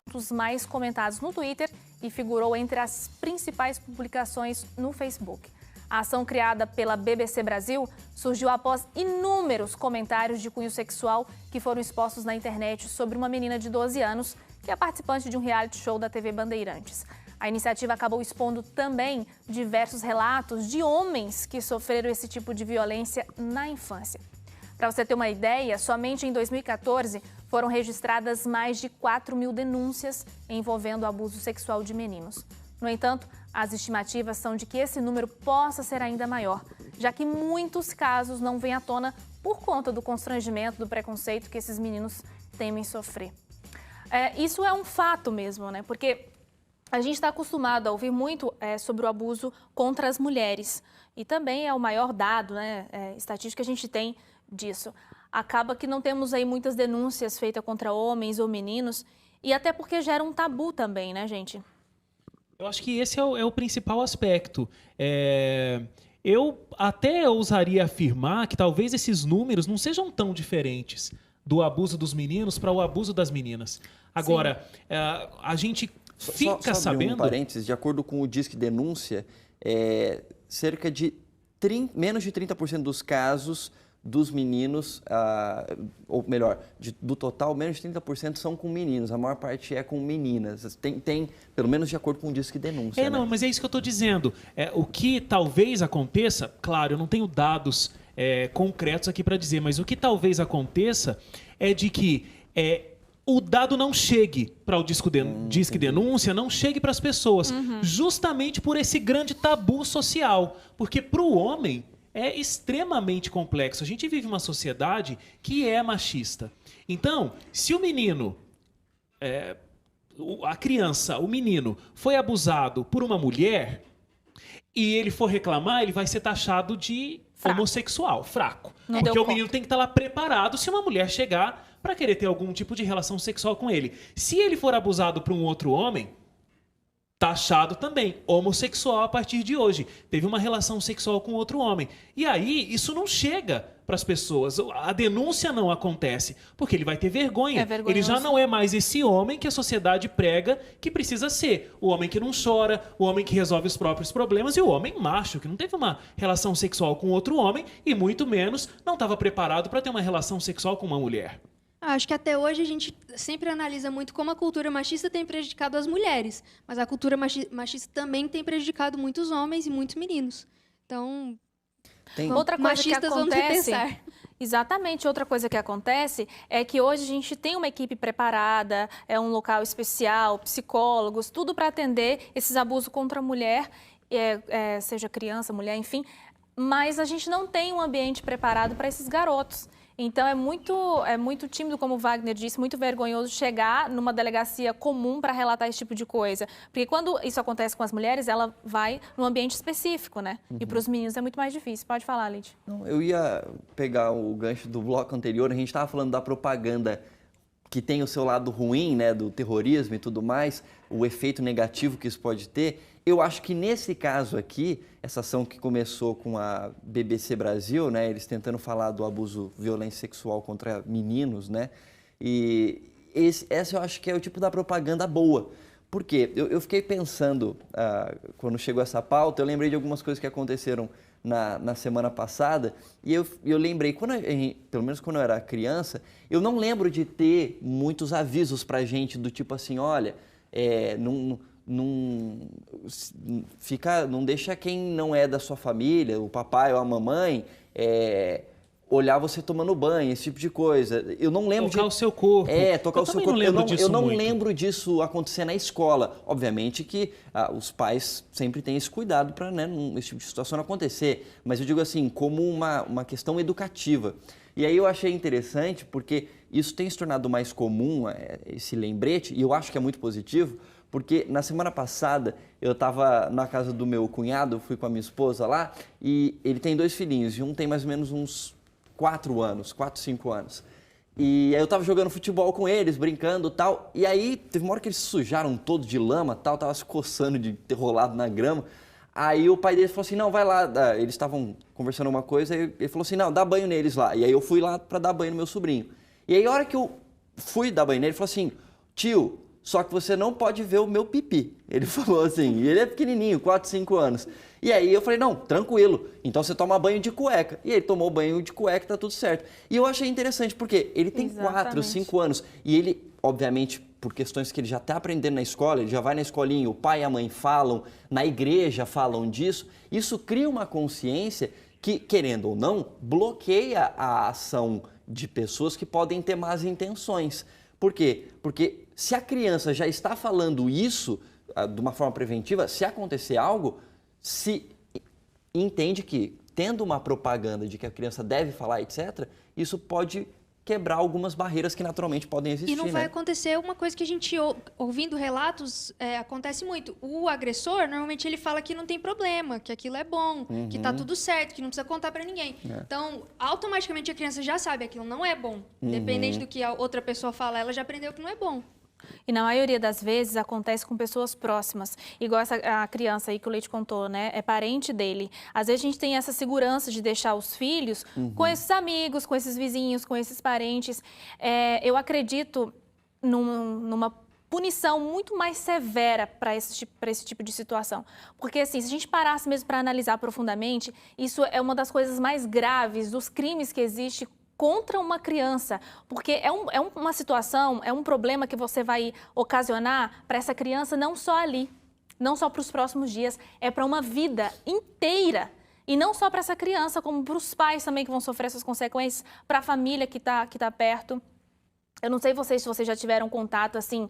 assuntos mais comentados no Twitter e figurou entre as principais publicações no Facebook. A ação criada pela BBC Brasil surgiu após inúmeros comentários de cunho sexual que foram expostos na internet sobre uma menina de 12 anos que é participante de um reality show da TV Bandeirantes. A iniciativa acabou expondo também diversos relatos de homens que sofreram esse tipo de violência na infância. Para você ter uma ideia, somente em 2014 foram registradas mais de 4.000 denúncias envolvendo abuso sexual de meninos. No entanto, as estimativas são de que esse número possa ser ainda maior, já que muitos casos não vêm à tona por conta do constrangimento, do preconceito que esses meninos temem sofrer. Isso é um fato mesmo, né? Porque a gente está acostumado a ouvir muito sobre o abuso contra as mulheres. E também é o maior dado, né, estatístico que a gente tem disso. Acaba que não temos aí muitas denúncias feitas contra homens ou meninos, e até porque gera um tabu também, né, gente? Eu acho que esse é o principal aspecto. Eu até ousaria afirmar que talvez esses números não sejam tão diferentes do abuso dos meninos para o abuso das meninas. Agora, a gente fica sabendo... Um parênteses, de acordo com o Disque Denúncia, cerca de menos de 30% dos casos dos meninos, ou melhor, do total, menos de 30% são com meninos, a maior parte é com meninas. Tem pelo menos de acordo com o Disque Denúncia. Não, mas é isso que eu estou dizendo. O que talvez aconteça, claro, eu não tenho dados concretos aqui para dizer, mas o que talvez aconteça é de que o dado não chegue para o Disque Denúncia, não chegue para as pessoas, justamente por esse grande tabu social. Porque para o homem é extremamente complexo. A gente vive uma sociedade que é machista. Então, se o menino, a criança, o menino, foi abusado por uma mulher e ele for reclamar, ele vai ser taxado de homossexual, fraco. Porque o menino tem que estar lá preparado se uma mulher chegar para querer ter algum tipo de relação sexual com ele. Se ele for abusado por um outro homem, taxado também, homossexual a partir de hoje. Teve uma relação sexual com outro homem. E aí, isso não chega para as pessoas. A denúncia não acontece, porque ele vai ter vergonha. Ele já não é mais esse homem que a sociedade prega que precisa ser. O homem que não chora, o homem que resolve os próprios problemas e o homem macho, que não teve uma relação sexual com outro homem e muito menos não estava preparado para ter uma relação sexual com uma mulher. Acho que até hoje a gente sempre analisa muito como a cultura machista tem prejudicado as mulheres, mas a cultura machista também tem prejudicado muitos homens e muitos meninos. Então, outra coisa machistas que acontece, vamos repensar. Exatamente, outra coisa que acontece é que hoje a gente tem uma equipe preparada, um local especial, psicólogos, tudo para atender esses abusos contra a mulher, seja criança, mulher, enfim, mas a gente não tem um ambiente preparado para esses garotos. Então, é muito tímido, como o Wagner disse, muito vergonhoso chegar numa delegacia comum para relatar esse tipo de coisa. Porque quando isso acontece com as mulheres, ela vai num ambiente específico, né? E para os meninos é muito mais difícil. Pode falar, Lid. Não, eu ia pegar o gancho do bloco anterior, a gente estava falando da propaganda que tem o seu lado ruim, né, do terrorismo e tudo mais, o efeito negativo que isso pode ter. Eu acho que nesse caso aqui, essa ação que começou com a BBC Brasil, né, eles tentando falar do abuso, violência sexual contra meninos, né, e essa eu acho que é o tipo da propaganda boa. Por quê? Eu fiquei pensando, quando chegou essa pauta, eu lembrei de algumas coisas que aconteceram na semana passada, e eu lembrei, pelo menos quando eu era criança, eu não lembro de ter muitos avisos pra gente do tipo assim, olha, não deixa quem não é da sua família, o papai ou a mamãe, olhar você tomando banho, esse tipo de coisa. Eu não lembro tocar o seu corpo. Tocar o seu corpo. Eu não lembro disso acontecer na escola. Obviamente que os pais sempre têm esse cuidado para, né, esse tipo de situação não acontecer. Mas eu digo assim, como uma questão educativa. E aí eu achei interessante porque isso tem se tornado mais comum, esse lembrete, e eu acho que é muito positivo, porque na semana passada eu estava na casa do meu cunhado, fui com a minha esposa lá, e ele tem 2 filhinhos, e um tem mais ou menos uns 4, 5 anos. E aí eu tava jogando futebol com eles, brincando e tal, e aí teve uma hora que eles se sujaram todos de lama tal, tava se coçando de ter rolado na grama. Aí o pai deles falou assim, não, vai lá, eles estavam conversando uma coisa, e ele falou assim, não, dá banho neles lá. E aí eu fui lá para dar banho no meu sobrinho. E aí a hora que eu fui dar banho nele, ele falou assim, tio, só que você não pode ver o meu pipi. Ele falou assim, e ele é pequenininho, 4, 5 anos. E aí eu falei, não, tranquilo, então você toma banho de cueca. E ele tomou banho de cueca, tá tudo certo. E eu achei interessante, porque ele tem 4, 5 anos, e ele, obviamente, por questões que ele já está aprendendo na escola, ele já vai na escolinha, o pai e a mãe falam, na igreja falam disso, isso cria uma consciência que, querendo ou não, bloqueia a ação de pessoas que podem ter más intenções. Por quê? Porque se a criança já está falando isso de uma forma preventiva, se acontecer algo, se entende que, tendo uma propaganda de que a criança deve falar, etc., isso pode quebrar algumas barreiras que naturalmente podem existir. E não vai acontecer uma coisa que a gente, ouvindo relatos, acontece muito. O agressor, normalmente, ele fala que não tem problema, que aquilo é bom, que tá tudo certo, que não precisa contar para ninguém. Então, automaticamente, a criança já sabe que aquilo não é bom. Independente do que a outra pessoa fala, ela já aprendeu que não é bom. E na maioria das vezes acontece com pessoas próximas, igual a criança aí que o Leite contou, né? É parente dele. Às vezes a gente tem essa segurança de deixar os filhos com esses amigos, com esses vizinhos, com esses parentes. Eu acredito numa punição muito mais severa para esse tipo de situação. Porque, assim, se a gente parasse mesmo para analisar profundamente, isso é uma das coisas mais graves dos crimes que existe contra uma criança, porque é uma situação, é um problema que você vai ocasionar para essa criança não só ali, não só para os próximos dias, é para uma vida inteira. E não só para essa criança, como para os pais também que vão sofrer essas consequências, para a família que tá perto. Eu não sei se vocês já tiveram contato, assim,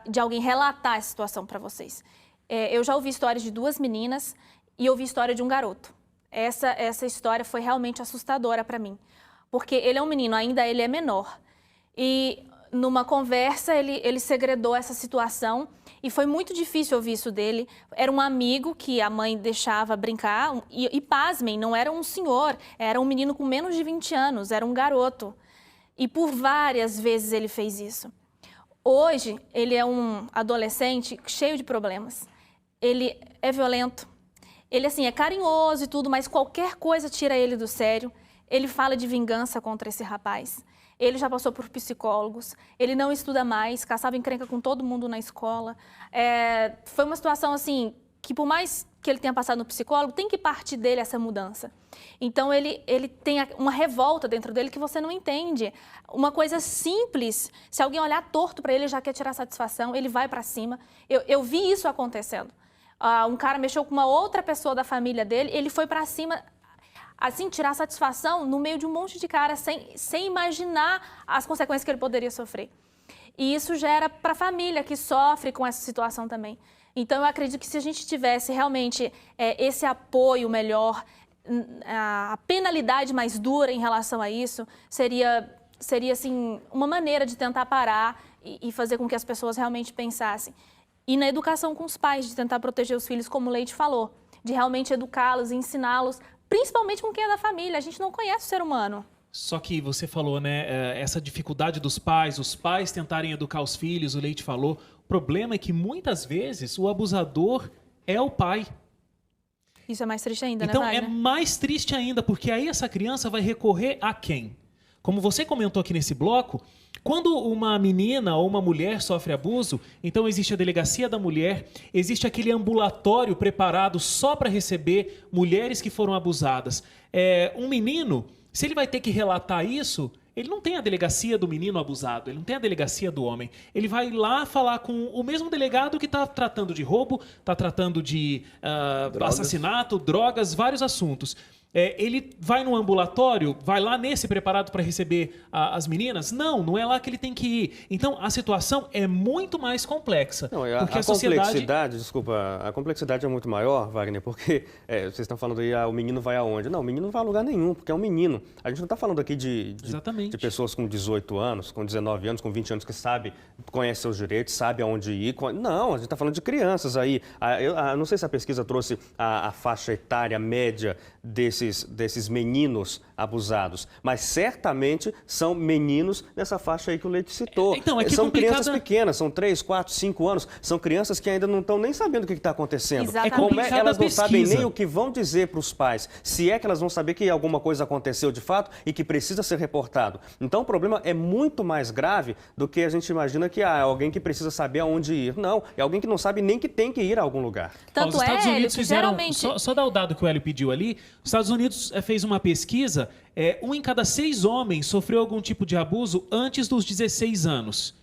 de alguém relatar essa situação para vocês. Eu já ouvi histórias de 2 meninas e ouvi história de um garoto. Essa história foi realmente assustadora para mim. Porque ele é um menino, ainda ele é menor. E numa conversa ele segredou essa situação e foi muito difícil ouvir isso dele. Era um amigo que a mãe deixava brincar e pasmem, não era um senhor, era um menino com menos de 20 anos, era um garoto. E por várias vezes ele fez isso. Hoje ele é um adolescente cheio de problemas. Ele é violento, ele assim é carinhoso e tudo, mas qualquer coisa tira ele do sério. Ele fala de vingança contra esse rapaz. Ele já passou por psicólogos, ele não estuda mais, caçava encrenca com todo mundo na escola. Foi uma situação assim, que por mais que ele tenha passado no psicólogo, tem que partir dele essa mudança. Então ele tem uma revolta dentro dele que você não entende. Uma coisa simples, se alguém olhar torto para ele, já quer tirar satisfação, ele vai para cima. Eu vi isso acontecendo. Um cara mexeu com uma outra pessoa da família dele, ele foi para cima, assim, tirar satisfação no meio de um monte de cara, sem imaginar as consequências que ele poderia sofrer. E isso gera para a família que sofre com essa situação também. Então, eu acredito que se a gente tivesse realmente esse apoio melhor, a penalidade mais dura em relação a isso, seria assim, uma maneira de tentar parar e fazer com que as pessoas realmente pensassem. E na educação com os pais, de tentar proteger os filhos, como o Leite falou, de realmente educá-los e ensiná-los, principalmente com quem é da família. A gente não conhece o ser humano. Só que você falou, né, essa dificuldade dos pais, os pais tentarem educar os filhos, o Leite falou. O problema é que muitas vezes o abusador é o pai. Isso é mais triste ainda, então, né, Wagner? Então é mais triste ainda, porque aí essa criança vai recorrer a quem? Como você comentou aqui nesse bloco, quando uma menina ou uma mulher sofre abuso, então existe a delegacia da mulher, existe aquele ambulatório preparado só para receber mulheres que foram abusadas. Um menino, se ele vai ter que relatar isso, ele não tem a delegacia do menino abusado, ele não tem a delegacia do homem. Ele vai lá falar com o mesmo delegado que está tratando de roubo, está tratando de assassinato, drogas, vários assuntos. Ele vai no ambulatório, vai lá nesse preparado para receber as meninas? Não é lá que ele tem que ir. Então, a situação é muito mais complexa. Não, a complexidade, desculpa, a complexidade é muito maior, Wagner, porque vocês estão falando aí, o menino vai aonde? Não, o menino não vai a lugar nenhum, porque é um menino. A gente não está falando aqui de pessoas com 18 anos, com 19 anos, com 20 anos, que conhecem seus direitos, sabe aonde ir. Não, a gente está falando de crianças aí. Eu não sei se a pesquisa trouxe a faixa etária média desse desses meninos abusados, mas certamente são meninos nessa faixa aí que o Leite citou. Então, são crianças pequenas, são 3, 4, 5 anos, são crianças que ainda não estão nem sabendo o que está acontecendo. Como é que elas não sabem nem o que vão dizer para os pais, se é que elas vão saber que alguma coisa aconteceu de fato e que precisa ser reportado. Então o problema é muito mais grave do que a gente imagina que é alguém que precisa saber aonde ir. Não, é alguém que não sabe nem que tem que ir a algum lugar. Os Estados Unidos fizeram, só dar o dado que o Hélio pediu ali, os Estados Unidos fez uma pesquisa, 1 em cada 6 homens sofreu algum tipo de abuso antes dos 16 anos.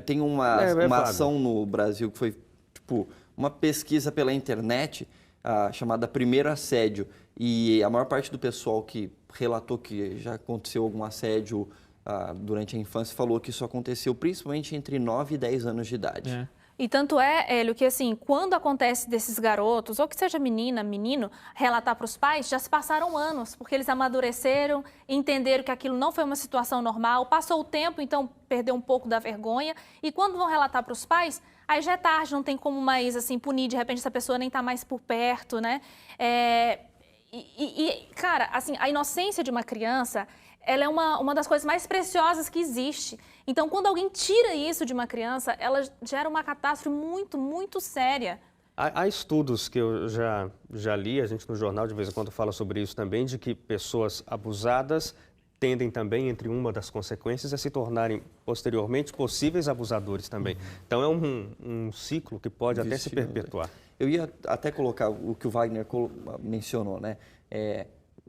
Tem uma ação no Brasil que foi tipo uma pesquisa pela internet chamada Primeiro Assédio, e a maior parte do pessoal que relatou que já aconteceu algum assédio durante a infância falou que isso aconteceu principalmente entre 9 e 10 anos de idade. E tanto Hélio, que assim, quando acontece desses garotos, ou que seja menina, menino, relatar para os pais, já se passaram anos, porque eles amadureceram, entenderam que aquilo não foi uma situação normal, passou o tempo, então perdeu um pouco da vergonha, e quando vão relatar para os pais, aí já é tarde, não tem como mais assim, punir, de repente essa pessoa nem está mais por perto, né? Cara, assim, a inocência de uma criança, ela é uma das coisas mais preciosas que existe. Então, quando alguém tira isso de uma criança, ela gera uma catástrofe muito, muito séria. Há estudos que eu já li, a gente no jornal de vez em quando fala sobre isso também, de que pessoas abusadas tendem também, entre uma das consequências, a se tornarem posteriormente possíveis abusadores também. Então é um ciclo que pode até se perpetuar. Eu ia até colocar o que o Wagner mencionou, né?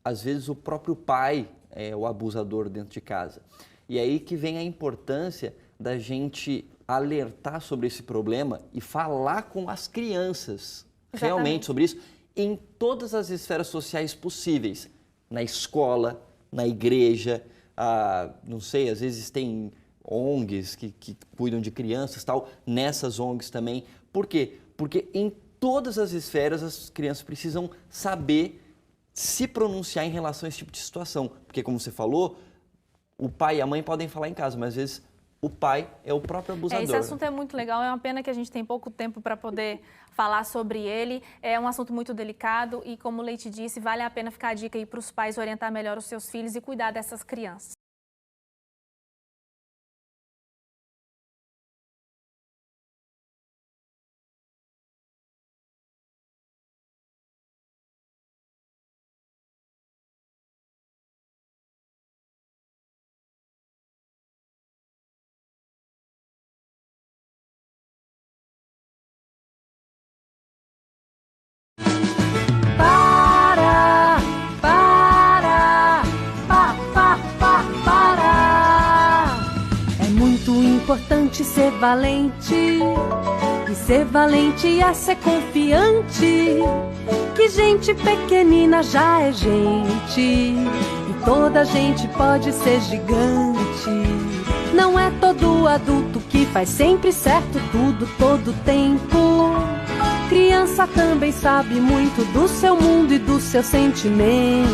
Às vezes o próprio pai é o abusador dentro de casa. E aí que vem a importância da gente alertar sobre esse problema e falar com as crianças realmente sobre isso em todas as esferas sociais possíveis. Na escola, na igreja, não sei, às vezes tem ONGs que cuidam de crianças e tal, nessas ONGs também. Por quê? Porque em todas as esferas as crianças precisam saber se pronunciar em relação a esse tipo de situação. Porque, como você falou, o pai e a mãe podem falar em casa, mas às vezes o pai é o próprio abusador. Esse assunto é muito legal, é uma pena que a gente tem pouco tempo para poder falar sobre ele. É um assunto muito delicado e, como o Leite disse, vale a pena ficar a dica aí para os pais orientar melhor os seus filhos e cuidar dessas crianças. Importante ser valente, e ser valente é ser confiante, que gente pequenina já é gente, e toda gente pode ser gigante. Não é todo adulto que faz sempre certo tudo, todo tempo. Criança também sabe muito do seu mundo e do seu sentimento.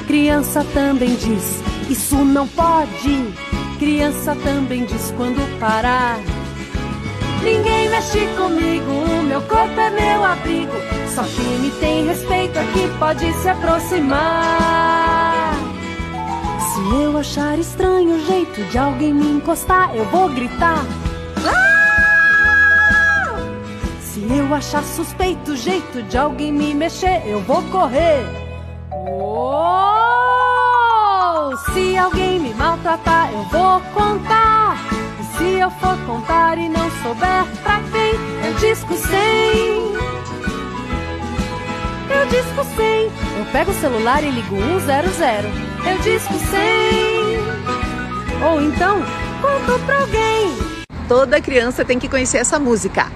Criança também diz: isso não pode. Criança também diz quando parar. Ninguém mexe comigo, o meu corpo é meu abrigo. Só quem me tem respeito aqui pode se aproximar. Se eu achar estranho o jeito de alguém me encostar, eu vou gritar. Ah! Se eu achar suspeito o jeito de alguém me mexer, eu vou correr. Se alguém me maltratar, eu vou contar. E se eu for contar e não souber pra quem, eu disco 100. Eu disco 100. Eu pego o celular e ligo 100. Eu disco 100. Ou então, conto pra alguém. Toda criança tem que conhecer essa música.